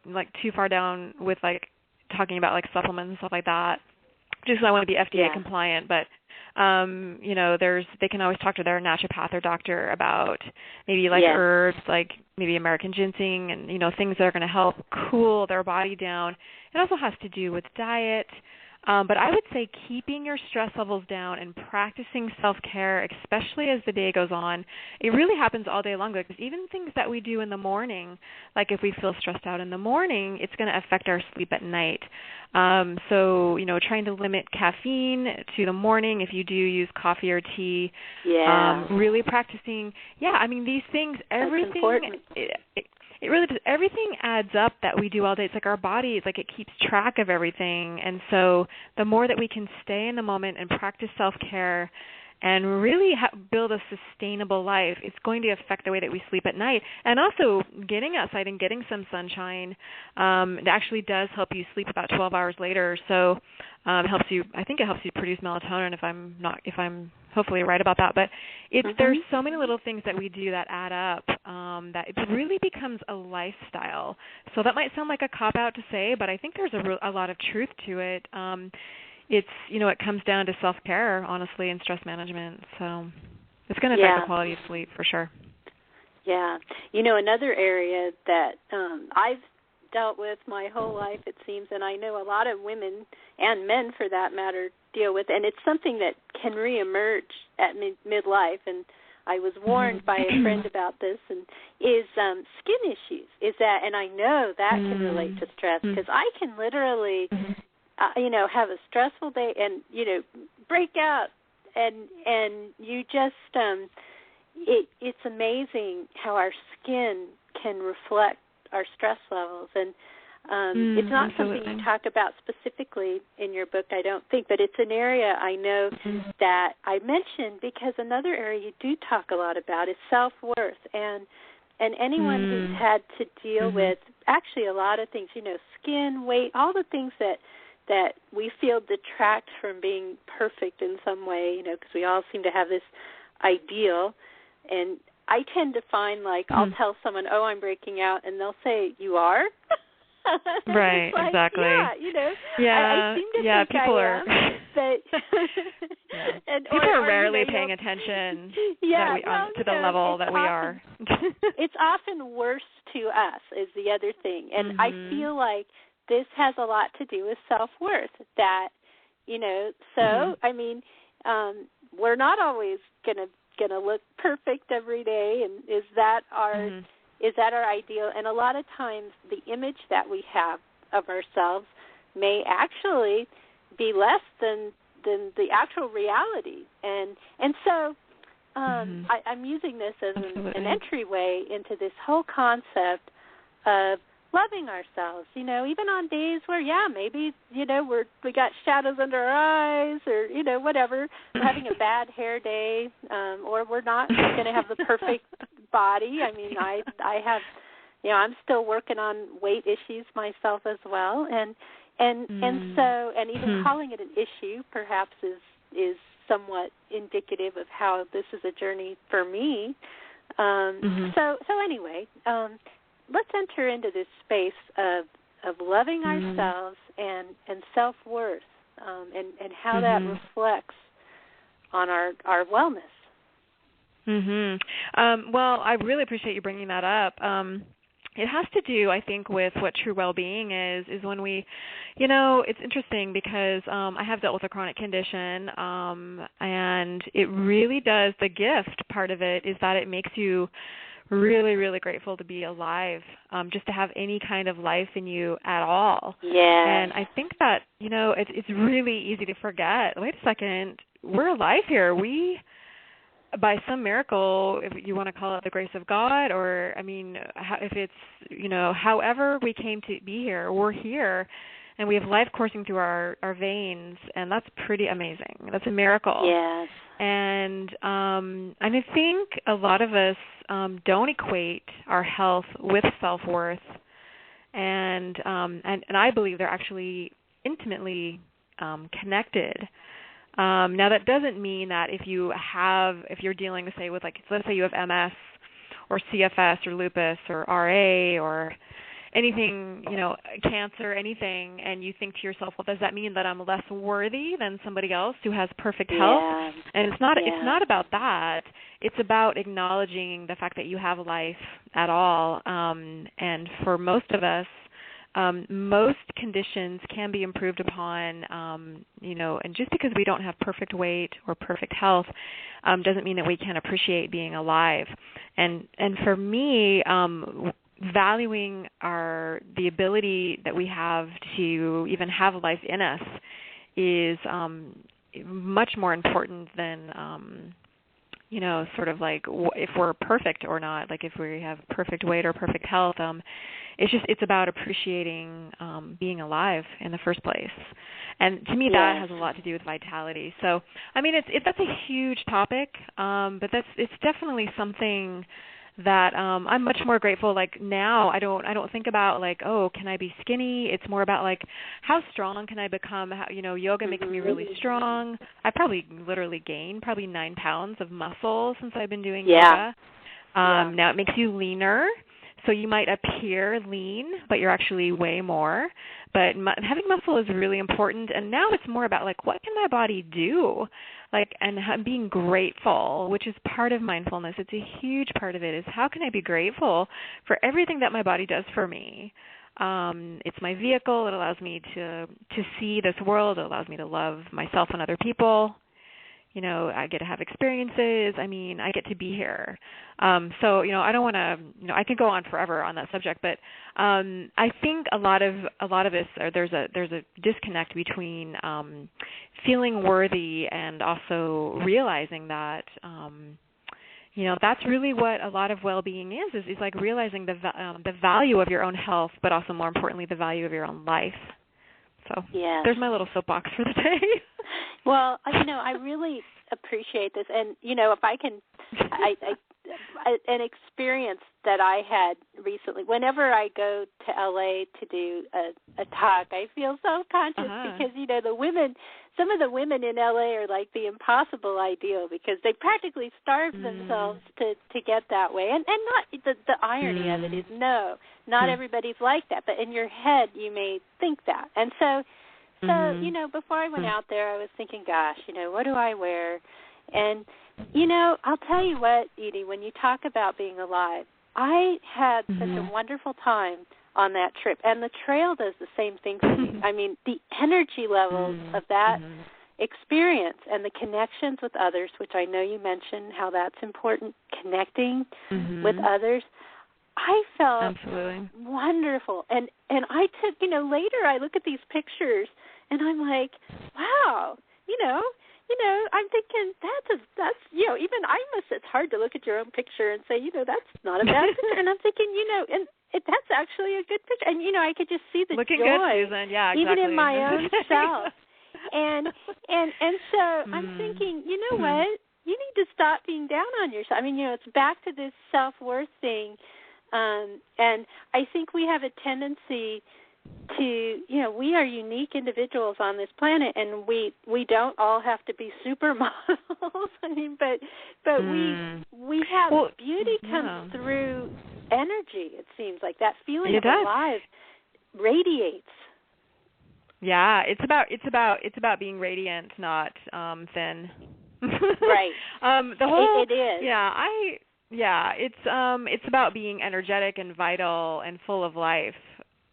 too far down with talking about supplements and stuff like that, just because I want to be FDA compliant, but they can always talk to their naturopath or doctor about maybe herbs, maybe American ginseng, and things that are going to help cool their body down. It also has to do with diet. But I would say keeping your stress levels down and practicing self-care, especially as the day goes on. It really happens all day long, because even things that we do in the morning, like if we feel stressed out in the morning, it's going to affect our sleep at night. So, trying to limit caffeine to the morning if you do use coffee or tea. Really practicing. These things, everything. That's important. It really does. Everything adds up that we do all day. It's like our body, it keeps track of everything. And so the more that we can stay in the moment and practice self-care and really build a sustainable life, it's going to affect the way that we sleep at night. And also getting outside and getting some sunshine, it actually does help you sleep about 12 hours later. So it helps you produce melatonin, if I'm hopefully right about that. But there's so many little things that we do that add up, that it really becomes a lifestyle. So that might sound like a cop-out to say, but I think there's a lot of truth to it. It comes down to self-care, honestly, and stress management. So it's going to affect the quality of sleep for sure. Yeah. Another area that I've dealt with my whole life, it seems, and I know a lot of women and men, for that matter, deal with, and it's something that can reemerge at midlife, and I was warned by a friend about this, and is skin issues. Is that, and I know that can relate to stress, because I can literally, have a stressful day and, break out, and you just, it's amazing how our skin can reflect our stress levels, and it's not absolutely. something you talk about specifically in your book, I don't think, but it's an area I know that I mentioned, because another area you do talk a lot about is self-worth, and anyone who's had to deal with actually a lot of things, skin, weight, all the things that we feel detract from being perfect in some way, because we all seem to have this ideal. And I tend to find, I'll tell someone, oh, I'm breaking out, and they'll say, you are? Right, exactly. Yeah, I seem to think people I am, but and people are rarely paying attention to the level that we are. It's often worse to us is the other thing, and I feel like this has a lot to do with self-worth, that, so, I mean, we're not always going to look perfect every day, and is that our ideal? And a lot of times the image that we have of ourselves may actually be less than the actual reality, and so I'm using this as an entryway into this whole concept of loving ourselves, even on days where, maybe, we got shadows under our eyes, or, whatever, we're having a bad hair day, or we're not going to have the perfect body. I mean, I have, I'm still working on weight issues myself as well, and so, and even calling it an issue perhaps is somewhat indicative of how this is a journey for me. So anyway, let's enter into this space of loving ourselves and self-worth, and how that reflects on our wellness. Well, I really appreciate you bringing that up. It has to do, I think, with what true well-being is when we, it's interesting because I have dealt with a chronic condition, and it really does, the gift part of it is that it makes you really, really grateful to be alive, just to have any kind of life in you at all. Yeah. And I think that, it's really easy to forget, wait a second, we're alive here. We, by some miracle, if you want to call it the grace of God, or, if it's, however we came to be here, we're here, and we have life coursing through our veins, and that's pretty amazing. That's a miracle. Yes. And I think a lot of us don't equate our health with self-worth, and I believe they're actually intimately connected. Now, that doesn't mean that if you're dealing, say, with, let's say you have MS or CFS or lupus or RA or anything, cancer, anything, and you think to yourself, well, does that mean that I'm less worthy than somebody else who has perfect health? Yeah. And it's not about that. It's about acknowledging the fact that you have life at all. And for most of us, most conditions can be improved upon, and just because we don't have perfect weight or perfect health doesn't mean that we can't appreciate being alive. And for me, valuing the ability that we have to even have life in us is much more important than, sort of if we're perfect or not, if we have perfect weight or perfect health. It's about appreciating being alive in the first place. And to me, that has a lot to do with vitality. So, that's a huge topic, but it's definitely something that I'm much more grateful. Now, I don't think about can I be skinny? It's more about how strong can I become? Yoga makes me really strong. I probably literally gained 9 pounds of muscle since I've been doing yoga. Now it makes you leaner. So you might appear lean, but you're actually way more. But having muscle is really important. And now it's more about, like, what can my body do? Like, and being grateful, which is part of mindfulness. It's a huge part of it, is how can I be grateful for everything that my body does for me? It's my vehicle. It allows me to see this world. It allows me to love myself and other people. You know, I get to have experiences. I mean, I get to be here. So, you know, I don't want to, you know, I could go on forever on that subject, but I think a lot of us, there's a disconnect between feeling worthy and also realizing that, you know, that's really what a lot of well-being is like realizing the value of your own health, but also more importantly, the value of your own life. So There's my little soapbox for the day. Well, you know, I really appreciate this. And, you know, if I can, an experience that I had recently, whenever I go to LA to do a talk, I feel so conscious because, you know, some of the women in LA are like the impossible ideal because they practically starve themselves to get that way. And not the irony of it is, no, not everybody's like that. But in your head, you may think that. And so, you know, before I went out there, I was thinking, gosh, you know, what do I wear? And, you know, I'll tell you what, Edie, when you talk about being alive, I had such a wonderful time on that trip. And the trail does the same thing for me. I mean, the energy levels of that experience and the connections with others, which I know you mentioned how that's important, connecting with others. I felt wonderful. And I took, you know, later I look at these pictures and I'm like, wow, you know, I'm thinking that's you know, even it's hard to look at your own picture and say, you know, that's not a bad picture. And I'm thinking, you know, and that's actually a good picture. And, you know, I could just see the looking joy, good, Susan. Yeah, exactly. even in my own self. And so I'm thinking, you know what? You need to stop being down on yourself. I mean, you know, it's back to this self-worth thing. And I think we have a tendency to, you know, we are unique individuals on this planet, and we don't all have to be supermodels. I mean, but we have beauty comes through energy. It seems like that feeling of alive radiates. Yeah, it's about being radiant, not thin. Right. The whole it is. Yeah, it's about being energetic and vital and full of life,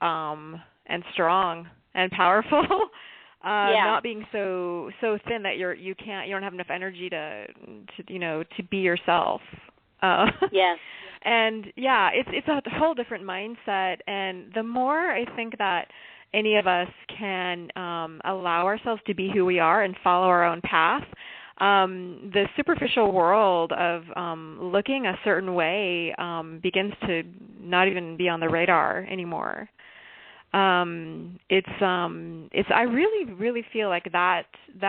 and strong and powerful. Not being so thin that you don't have enough energy to be yourself. Yes. And it's a whole different mindset. And the more I think that any of us can allow ourselves to be who we are and follow our own path, the superficial world of looking a certain way begins to not even be on the radar anymore. I really, really feel like that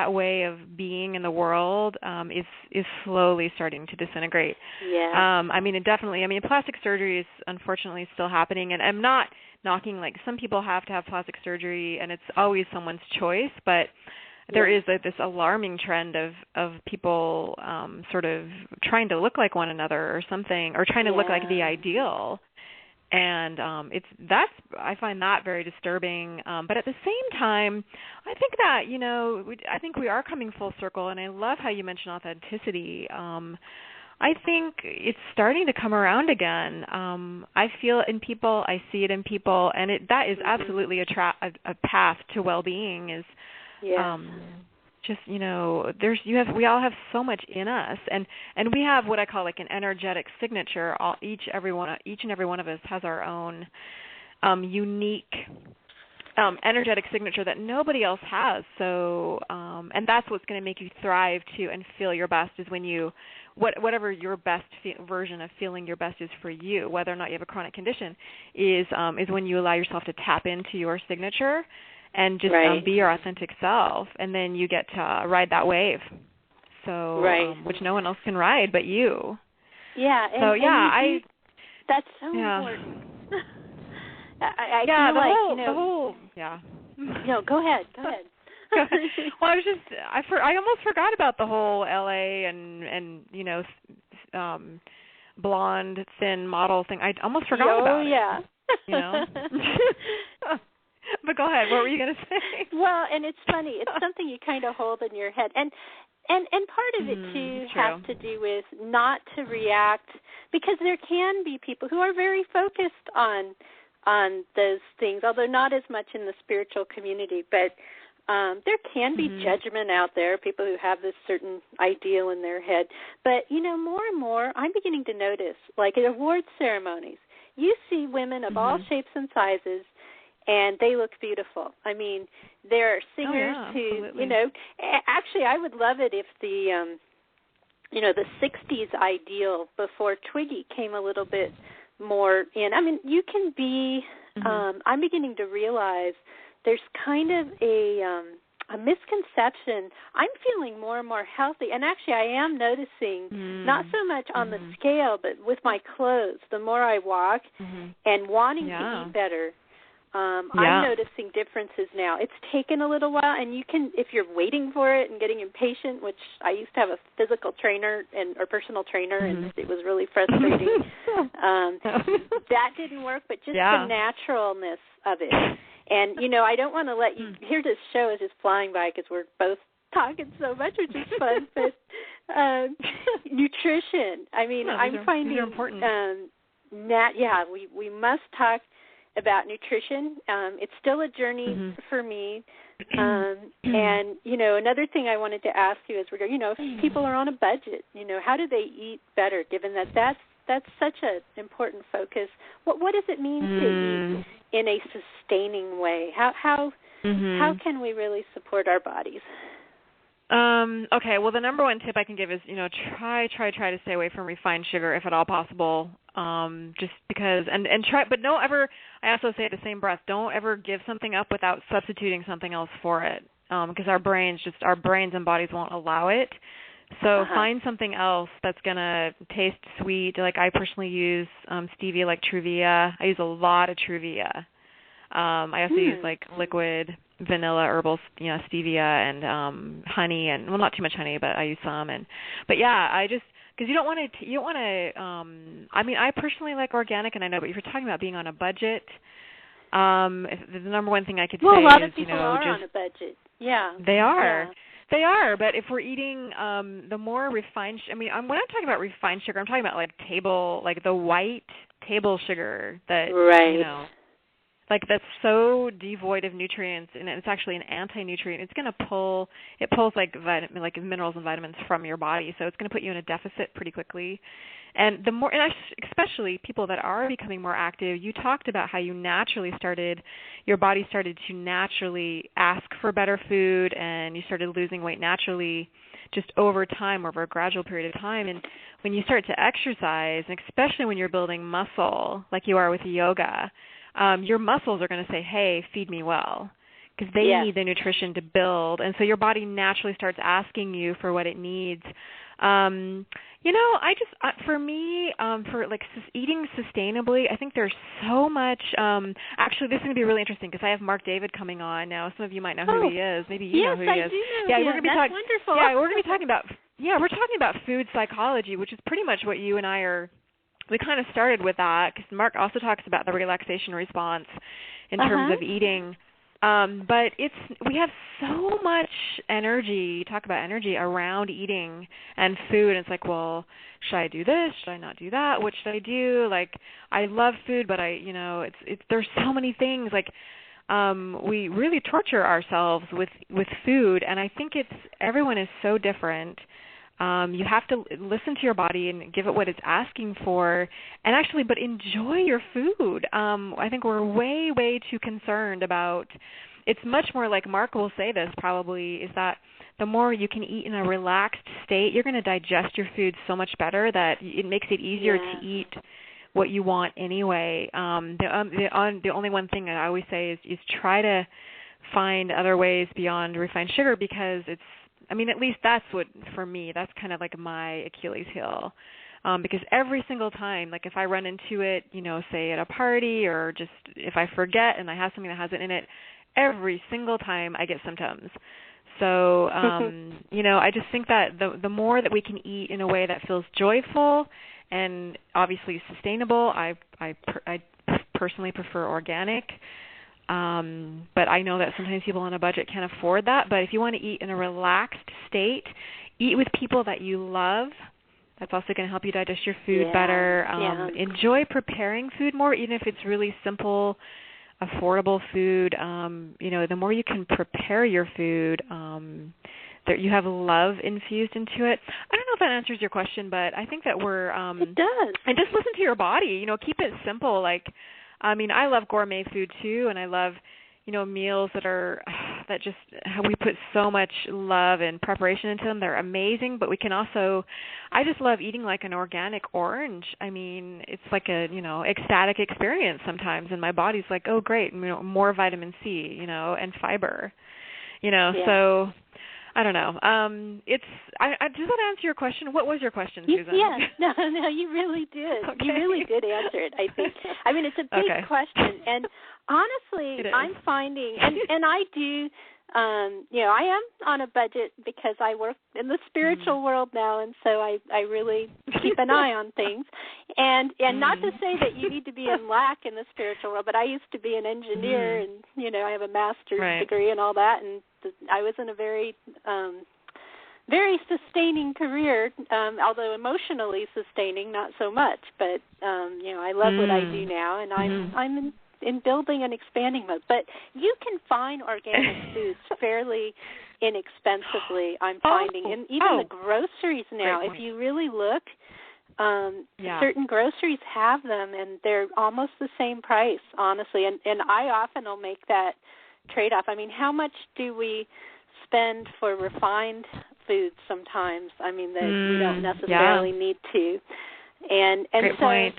way of being in the world is slowly starting to disintegrate. Yeah. Plastic surgery is unfortunately still happening, and I'm not knocking, like, some people have to have plastic surgery, and it's always someone's choice, but there is this alarming trend of people sort of trying to look like one another or something, or trying to look like the ideal. And I find that very disturbing. But at the same time, I think that, you know, I think we are coming full circle, and I love how you mentioned authenticity. I think it's starting to come around again. I feel it in people, I see it in people, and that is absolutely a path to well-being. Is just, you know, we all have so much in us, and we have what I call like an energetic signature. Each and every one of us has our own unique energetic signature that nobody else has. So, and that's what's going to make you thrive too and feel your best, is when you, whatever your best version of feeling your best is for you, whether or not you have a chronic condition, is when you allow yourself to tap into your signature and just be your authentic self, and then you get to ride that wave. So, which no one else can ride but you. Yeah. And that's so important. I feel like, No, go ahead. Well, I almost forgot about the whole LA and you know, blonde, thin model thing. I almost forgot about it. You know? But go ahead. What were you going to say? Well, and it's funny. It's something you kind of hold in your head. And part of it, too, has to do with not to react, because there can be people who are very focused on those things, although not as much in the spiritual community. But there can be judgment out there, people who have this certain ideal in their head. But, you know, more and more, I'm beginning to notice, like at award ceremonies, you see women of all shapes and sizes, and they look beautiful. I mean, there are singers who, you know, actually I would love it if the, you know, the 60s ideal before Twiggy came a little bit more in. I mean, you can be, I'm beginning to realize there's kind of a misconception. I'm feeling more and more healthy, and actually I am noticing, not so much on the scale, but with my clothes, the more I walk and wanting to eat better, I'm noticing differences now. It's taken a little while, and you can, if you're waiting for it and getting impatient, which I used to have a physical trainer or personal trainer, and it was really frustrating. That didn't work, but just the naturalness of it. And, you know, I don't want to let you hear this show is just flying by because we're both talking so much, which is fun. But nutrition, I mean, I'm finding important. We must talk about nutrition. It's still a journey for me. And, you know, another thing I wanted to ask you is, you know, if people are on a budget, you know, how do they eat better, given that that's such an important focus? What does it mean to eat in a sustaining way? How can we really support our bodies? Okay, well, the number one tip I can give is, you know, try to stay away from refined sugar if at all possible. Just because, and try, but don't ever, I also say at the same breath, don't ever give something up without substituting something else for it. Because our brains and bodies won't allow it. So find something else that's going to taste sweet. Like I personally use stevia, like Truvia. I use a lot of Truvia. I also use like liquid vanilla herbal, you know, stevia and honey, and well, not too much honey, but I use some. But yeah, I just, because you don't want to. I mean, I personally like organic, and I know, but if you're talking about being on a budget, the number one thing I could say is, a lot of people are on a budget. Yeah, they are. Yeah. They are, but if we're eating the more refined, when I'm talking about refined sugar, I'm talking about like the white table sugar that, you know, like that's so devoid of nutrients, and it's actually an anti-nutrient. It pulls like minerals and vitamins from your body, so it's going to put you in a deficit pretty quickly. And especially people that are becoming more active, you talked about how your body started to naturally ask for better food, and you started losing weight naturally just over time, over a gradual period of time. And when you start to exercise, and especially when you're building muscle, like you are with yoga, your muscles are going to say, hey, feed me well, because they need the nutrition to build. And so your body naturally starts asking you for what it needs. You know, for me, for like eating sustainably, I think there's so much. Actually, this is going to be really interesting because I have Mark David coming on now. Some of you might know who he is. Maybe you know who he is. Yes, I do know him. We're going to be talking. Wonderful. Yeah, we're going to be talking about. Yeah, we're talking about food psychology, which is pretty much what you and I are. We kind of started with that because Mark also talks about the relaxation response in terms of eating. But we have so much energy, talk about energy around eating and food. And it's like, well, should I do this? Should I not do that? What should I do? Like, I love food, but there's so many things. Like, we really torture ourselves with food. And I think everyone is so different. You have to listen to your body and give it what it's asking for, and actually, but enjoy your food. I think we're way, way too concerned about. It's much more like Mark will say this probably, is that the more you can eat in a relaxed state, you're going to digest your food so much better that it makes it easier to eat what you want anyway. The only one thing I always say is try to find other ways beyond refined sugar, because at least that's what, for me, that's kind of like my Achilles heel. Because every single time, like if I run into it, say at a party or just if I forget and I have something that has it in it, every single time I get symptoms. So, I just think that the more that we can eat in a way that feels joyful and obviously sustainable. I personally prefer organic, but I know that sometimes people on a budget can't afford that. But if you want to eat in a relaxed state, eat with people that you love. That's also going to help you digest your food better. Enjoy preparing food more, even if it's really simple, affordable food. The more you can prepare your food, that you have love infused into it. I don't know if that answers your question, but I think that we're it does. And just listen to your body. Keep it simple. I love gourmet food too, and I love meals that just we put so much love and preparation into them. They're amazing, but we can also, I just love eating like an organic orange. It's like a ecstatic experience sometimes, and my body's like, oh great, more vitamin C, and fiber, so I don't know. Does that answer your question? What was your question, Susan? Yes. No, you really did. Okay. You really did answer it, I think. It's a big question. And honestly, I'm finding, and I do, I am on a budget because I work in the spiritual world now, and so I really keep an eye on things. And not to say that you need to be in lack in the spiritual world, but I used to be an engineer, and, I have a master's degree and all that, and I was in a very, very sustaining career, although emotionally sustaining, not so much. But, I love what I do now, and I'm in building and expanding mode. But you can find organic foods fairly inexpensively, I'm finding. And even the groceries now, if you really look, certain groceries have them, and they're almost the same price, honestly. And I often will make that trade-off. How much do we spend for refined foods sometimes? That we don't necessarily need to. And Great point.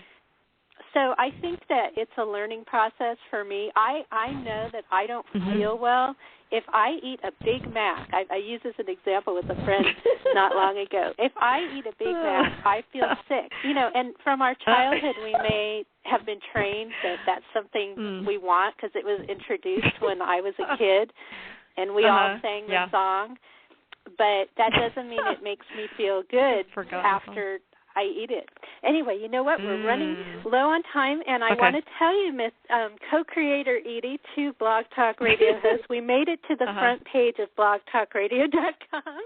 So I think that it's a learning process for me. I know that I don't feel well if I eat a Big Mac. I used this as an example with a friend not long ago. If I eat a Big Mac, I feel sick. And from our childhood, we may have been trained that that's something we want because it was introduced when I was a kid, and we all sang the song. But that doesn't mean it makes me feel good after I eat it. Anyway, you know what? We're running low on time, and I want to tell you, Miss co-creator Edie, to Blog Talk Radio host, we made it to the front page of blogtalkradio.com.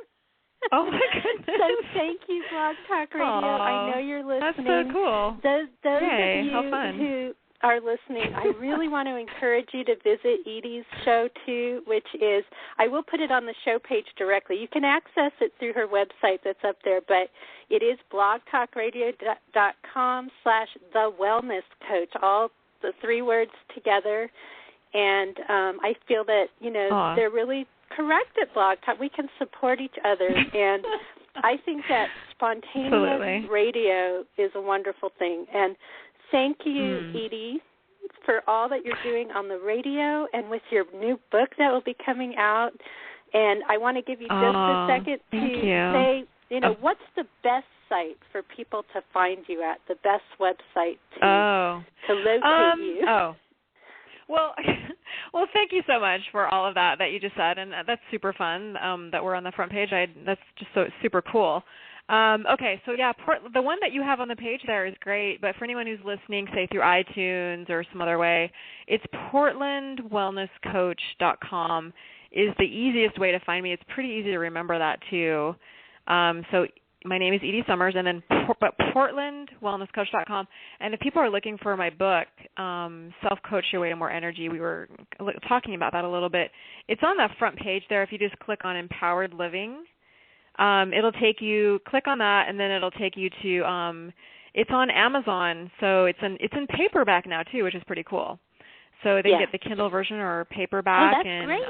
Oh, my goodness. So thank you, Blog Talk Radio. I know you're listening. That's so cool. Those Yay, of you how fun. who are listening, I really want to encourage you to visit Edie's show, too, which is, I will put it on the show page directly. You can access it through her website that's up there, but it is blogtalkradio.com/thewellnesscoach, all the 3 words together. And I feel that, they're really correct at Blog Talk. We can support each other. And I think that spontaneous radio is a wonderful thing. And thank you, Edie, for all that you're doing on the radio and with your new book that will be coming out. And I want to give you just a second to say, what's the best site for people to find you at, the best website to locate you? Well, thank you so much for all of that you just said, and that's super fun that we're on the front page. That's just so super cool. The one that you have on the page there is great, but for anyone who's listening, say through iTunes or some other way, it's portlandwellnesscoach.com is the easiest way to find me. It's pretty easy to remember that too. So my name is Edie Summers, and then portlandwellnesscoach.com. And if people are looking for my book, Self-Coach Your Way to More Energy, we were talking about that a little bit. It's on the front page there. If you just click on Empowered Living, it'll take you, click on that, and then it'll take you to, it's on Amazon, so it's in paperback now too, which is pretty cool. So they can get the Kindle version or paperback. Oh, that's great.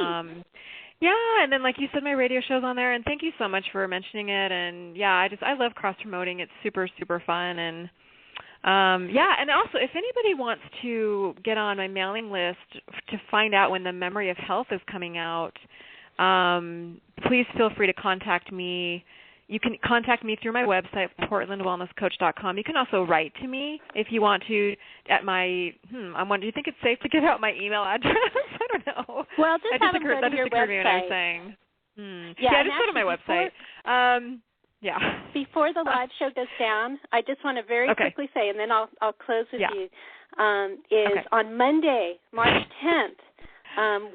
And then like you said, my radio show's on there, and thank you so much for mentioning it. And I love cross-promoting. It's super, super fun. And and also if anybody wants to get on my mailing list to find out when the Memory of Health is coming out, please feel free to contact me. You can contact me through my website, portlandwellnesscoach.com. You can also write to me if you want to at my, I wonder, do you think it's safe to give out my email address? I don't know. Well, just have them go to your website. When I was saying. Just go to my website. Yeah. Before the live show goes down, I just want to very quickly say, and then I'll close with you, on Monday, March 10th,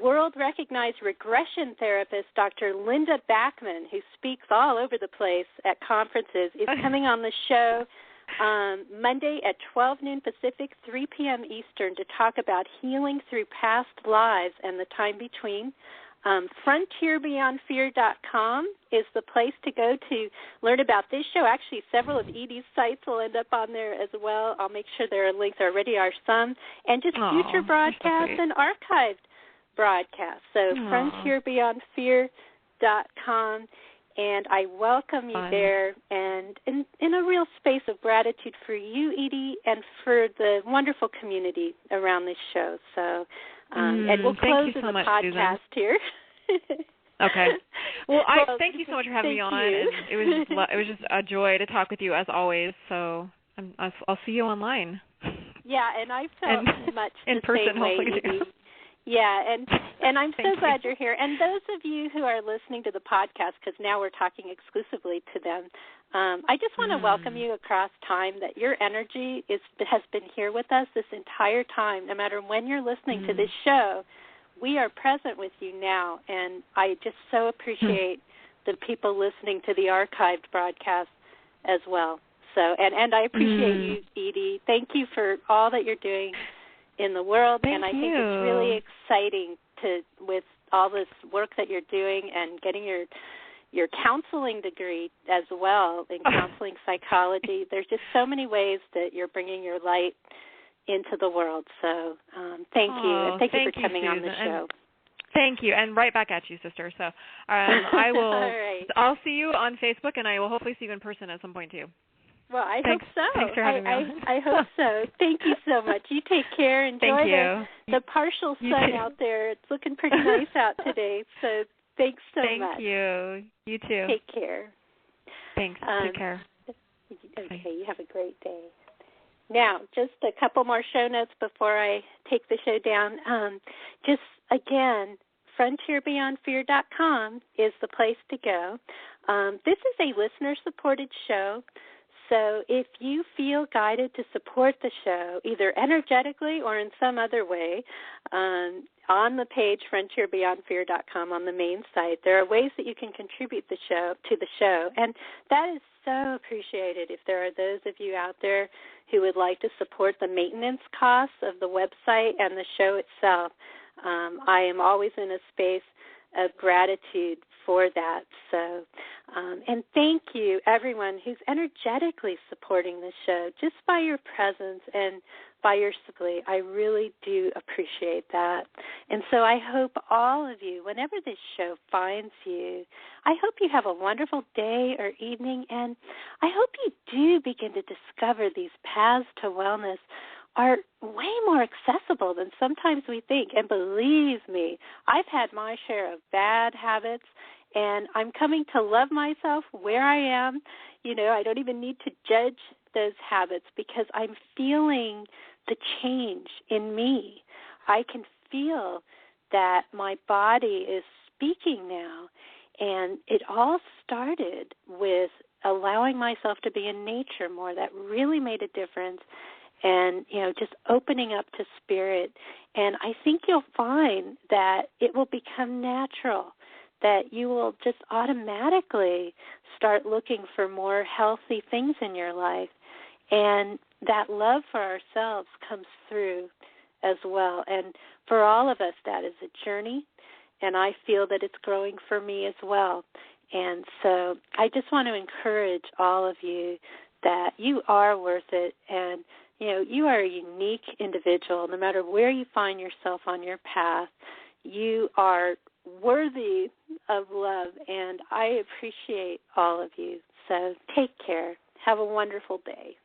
world-recognized regression therapist Dr. Linda Backman, who speaks all over the place at conferences, is coming on the show Monday at 12 noon Pacific, 3 p.m. Eastern, to talk about healing through past lives and the time between. FrontierBeyondFear.com is the place to go to learn about this show. Actually, several of Edie's sites will end up on there as well. I'll make sure there are links. There already are some. And just future broadcasts and archived broadcasts. So FrontierBeyondFear.com. And I welcome you there, and in a real space of gratitude for you, Edie, and for the wonderful community around this show. So, and we'll close in the podcast here. Okay. Well, thank you so much for having me on. And it was just a joy to talk with you as always. So I'll see you online. Yeah, and I felt much in the person, same way, Edie. Yeah, and I'm so glad you're here. And those of you who are listening to the podcast, because now we're talking exclusively to them, I just want to welcome you across time, that your energy has been here with us this entire time. No matter when you're listening to this show, we are present with you now. And I just so appreciate the people listening to the archived broadcast as well. So, and I appreciate you, Edie. Thank you for all that you're doing in the world, and I think it's really exciting with all this work that you're doing and getting your counseling degree as well in counseling psychology. There's just so many ways that you're bringing your light into the world. So thank you, and thank you for coming on the show. Thank you, and right back at you, sister. So I will. Right. I'll see you on Facebook, and I will hopefully see you in person at some point too. Well, I hope so. Thanks for having me on. I hope so. Thank you so much. You take care. Enjoy the partial sun out there. It's looking pretty nice out today. So thanks so much. Thank you. You too. Take care. Thanks. Take care. Okay, you have a great day. Now, just a couple more show notes before I take the show down. Just, again, FrontierBeyondFear.com is the place to go. This is a listener-supported show. So if you feel guided to support the show, either energetically or in some other way, on the page FrontierBeyondFear.com on the main site, there are ways that you can contribute to the show, and that is so appreciated. If there are those of you out there who would like to support the maintenance costs of the website and the show itself, I am always in a space of gratitude for that. So, and thank you, everyone who's energetically supporting the show, just by your presence and by your support. I really do appreciate that. And so I hope all of you, whenever this show finds you, I hope you have a wonderful day or evening, and I hope you do begin to discover these paths to wellness are way more accessible than sometimes we think. And believe me, I've had my share of bad habits, and I'm coming to love myself where I am. You know, I don't even need to judge those habits because I'm feeling the change in me. I can feel that my body is speaking now, and it all started with allowing myself to be in nature more. That really made a difference. And, you know, just opening up to spirit. And I think you'll find that it will become natural, that you will just automatically start looking for more healthy things in your life. And that love for ourselves comes through as well. And for all of us, that is a journey. And I feel that it's growing for me as well. And so I just want to encourage all of you that you are worth it, and you know, you are a unique individual. No matter where you find yourself on your path, you are worthy of love, and I appreciate all of you. So take care. Have a wonderful day.